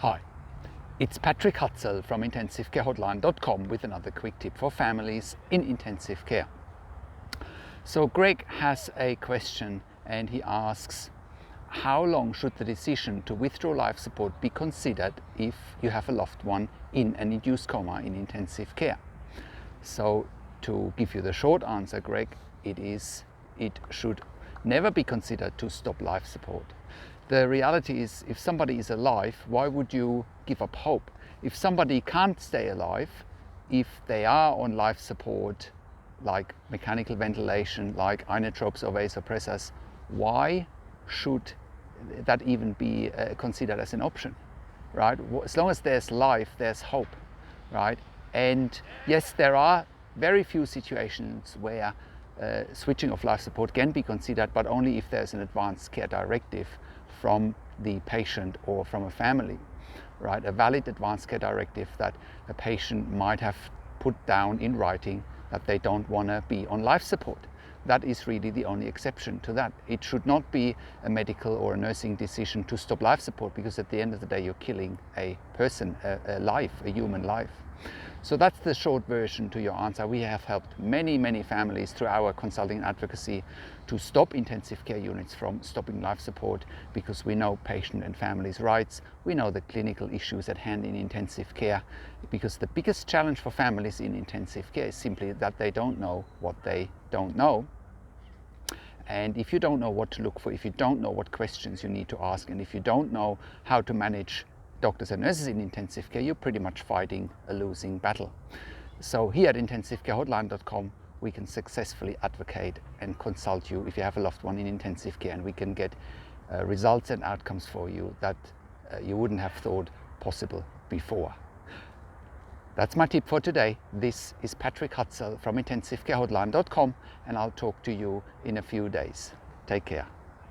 Hi, it's Patrick Hutzel from intensivecarehotline.com with another quick tip for families in intensive care. So Greg has a question and he asks, how long should the decision to withdraw life support be considered if you have a loved one in an induced coma in intensive care? So to give you the short answer, Greg, it should never be considered to stop life support. The reality is, if somebody is alive, why would you give up hope? If somebody can't stay alive, if they are on life support, like mechanical ventilation, like inotropes or vasopressors, why should that even be considered as an option, right? As long as there's life, there's hope, right? And yes, there are very few situations where switching of life support can be considered, but only if there's an advanced care directive from the patient or from a family, right? A valid advanced care directive that a patient might have put down in writing that they don't want to be on life support. That is really the only exception to that. It should not be a medical or a nursing decision to stop life support, because at the end of the day you're killing a person, a life, a human life. So that's the short version to your answer. We have helped many families through our consulting and advocacy to stop intensive care units from stopping life support, because we know patient and families' rights. We know the clinical issues at hand in intensive care, because the biggest challenge for families in intensive care is simply that they don't know what they don't know. And if you don't know what to look for, if you don't know what questions you need to ask, and if you don't know how to manage doctors and nurses in intensive care, you're pretty much fighting a losing battle. So here at intensivecarehotline.com, we can successfully advocate and consult you if you have a loved one in intensive care, and we can get results and outcomes for you that you wouldn't have thought possible before. That's my tip for today. This is Patrick Hutzel from intensivecarehotline.com, and I'll talk to you in a few days. Take care.